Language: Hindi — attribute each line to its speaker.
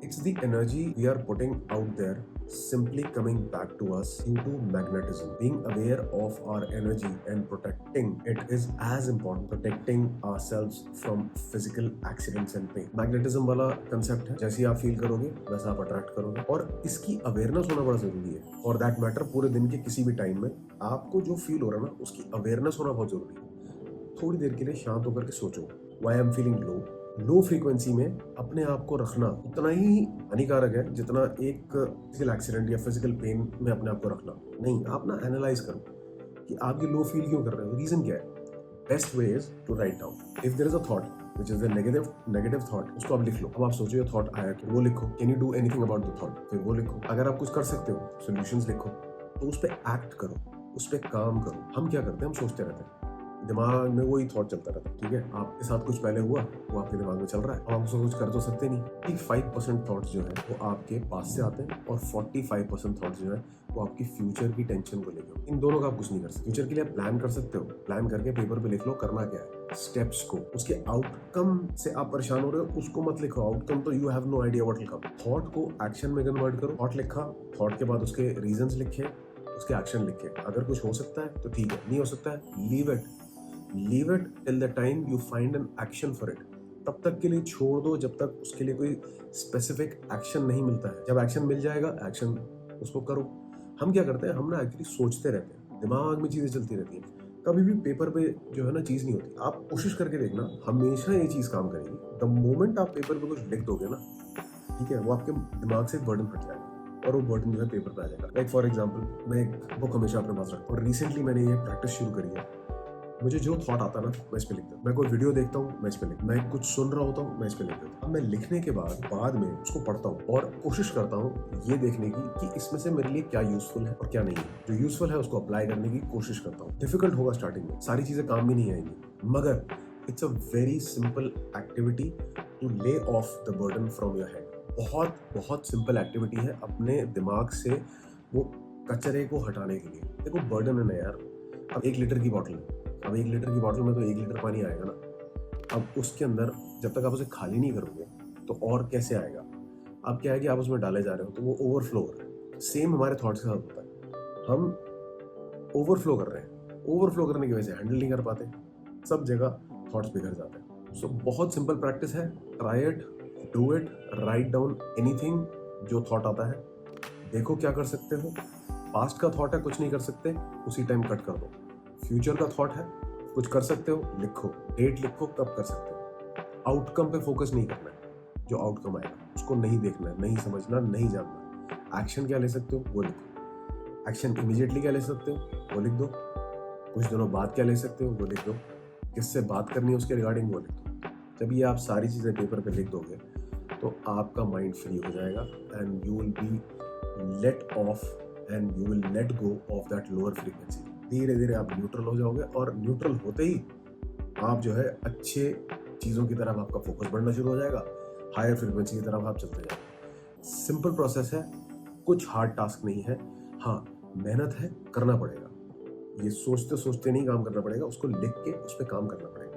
Speaker 1: It's the energy we are putting out there simply coming back to us due to magnetism. Being aware of our energy and protecting it is as important protecting ourselves from physical accidents and pain. Magnetism वाला कंसेप्ट है, जैसे आप फील करोगे वैसा आप अट्रैक्ट करोगे, और इसकी अवेयरनेस होना बड़ा जरूरी है। फॉर दैट मैटर पूरे दिन के किसी भी टाइम में आपको जो फील हो रहा है ना, उसकी अवेयरनेस होना बहुत जरूरी है। थोड़ी देर के लिए शांत होकर के सोचो, why I am feeling low frequency में अपने आप को रखना उतना ही हानिकारक है जितना एक फिजिकल एक्सीडेंट या फिजिकल पेन में अपने आप को रखना। नहीं, आप ना एनालाइज करो कि आप ये लो फील क्यों कर रहे हो, रीजन क्या है। Best way is to write down. If there is a thought which is a negative thought, उसको आप लिख लो। अब आप सोचो ये थॉट आया तो वो लिखो, can you do anything about the thought, फिर वो लिखो। अगर आप कुछ कर सकते हो, सॉल्यूशंस लिखो, तो उस पर एक्ट करो, उस पर काम करो। हम क्या करते हैं, हम सोचते रहते हैं, दिमाग में वही थॉट चलता रहता है। ठीक है, आपके साथ कुछ पहले हुआ, वो आपके दिमाग में चल रहा है, अब आप उसको कुछ कर तो सकते नहीं। 55% थॉट्स जो है वो आपके पास से आते हैं और 45% थॉट्स जो है वो आपकी फ्यूचर की टेंशन को लेकर। इन दोनों का आप कुछ नहीं कर सकते। फ्यूचर के लिए आप प्लान कर सकते हो, प्लान करके पेपर पे लिख लो करना क्या है, स्टेप्स को। उसके आउटकम से आप परेशान हो रहे हो, उसको मत लिखो। आउटकम तो you have no idea what will come. Thought को एक्शन में कन्वर्ट करो। थॉट लिखा, थॉट के बाद उसके रीजंस लिखे, उसके एक्शन लिखे। अगर कुछ हो सकता है तो ठीक है, नहीं हो सकता है leave it till the time you find an action for it. तब तक के लिए छोड़ दो जब तक उसके लिए कोई स्पेसिफिक एक्शन नहीं मिलता है। जब एक्शन मिल जाएगा, एक्शन उसको करो। हम क्या करते हैं, हम ना एक्चुअली सोचते रहते हैं, दिमाग में चीजें चलती रहती हैं, कभी भी पेपर पे जो है ना चीज नहीं होती। आप कोशिश करके देखना, हमेशा ये चीज काम करेगी। द मोमेंट आप पेपर पे कुछ लिख दोगे ना, ठीक है, वो आपके दिमाग से बर्डन हट जाएगा और वो बर्डन जो है पेपर पे आ जाएगा। लाइक फॉर एग्जाम्पल, मैं एक बुक हमेशा अपने पास रखता हूँ और रिसेंटली मैंने ये प्रैक्टिस शुरू करी है। मुझे जो थॉट आता है ना, मैं इस पे लिखता हूँ। मैं कोई वीडियो देखता हूँ, मैं इस पे लिखता हूँ। मैं कुछ सुन रहा होता हूँ, मैं इस पे लिख देता हूँ। अब मैं लिखने के बाद में उसको पढ़ता हूँ और कोशिश करता हूँ ये देखने की कि इसमें से मेरे लिए क्या यूजफुल है और क्या नहीं है। जो यूजफुल है उसको अप्लाई करने की कोशिश करता हूँ। डिफिकल्ट होगा स्टार्टिंग में, सारी चीजें काम भी नहीं आएंगी, मगर it's a very simple activity to lay off the burden from your head. बहुत बहुत सिंपल एक्टिविटी है अपने दिमाग से वो कचरे को हटाने के लिए। देखो, बर्डन है ना यार। अब 1 लीटर की बॉटल है, अब 1 लीटर की बॉटल में तो 1 लीटर पानी आएगा ना। अब उसके अंदर जब तक आप उसे खाली नहीं करोगे तो और कैसे आएगा। अब क्या है कि आप उसमें डाले जा रहे हो तो वो ओवरफ्लो हो रहा है। सेम हमारे थॉट्स के साथ होता है, हम ओवरफ्लो कर रहे हैं, ओवरफ्लो करने की वजह से हैंडल नहीं कर पाते, सब जगह थॉट्स बिखर जाते हैं। सो बहुत सिंपल प्रैक्टिस है, try it, do it, write down anything जो थॉट आता है, देखो क्या कर सकते हो। पास्ट का थॉट है, कुछ नहीं कर सकते, उसी टाइम कट कर दो। फ्यूचर का थॉट है, कुछ कर सकते हो, लिखो, डेट लिखो कब कर सकते हो। आउटकम पे फोकस नहीं करना है, जो आउटकम आएगा उसको नहीं देखना है, नहीं समझना, नहीं जानना। एक्शन क्या ले सकते हो वो लिखो। एक्शन इमीडिएटली क्या ले सकते हो वो लिख दो। कुछ दिनों बाद क्या ले सकते हो वो लिख दो। किससे बात करनी है उसके रिगार्डिंग वो लिख दो। जब ये आप सारी चीज़ें पेपर पे लिख दोगे तो आपका माइंड फ्री हो जाएगा and you will be let off and you will let go off that lower frequency. धीरे धीरे आप न्यूट्रल हो जाओगे और न्यूट्रल होते ही आप जो है अच्छे चीज़ों की तरफ आपका फोकस बढ़ना शुरू हो जाएगा, हायर फ्रीक्वेंसी की तरफ आप चलते जाओगे। सिंपल प्रोसेस है, कुछ हार्ड टास्क नहीं है। हाँ, मेहनत है, करना पड़ेगा। ये सोचते सोचते नहीं काम करना पड़ेगा, उसको लिख के उस पर काम करना पड़ेगा।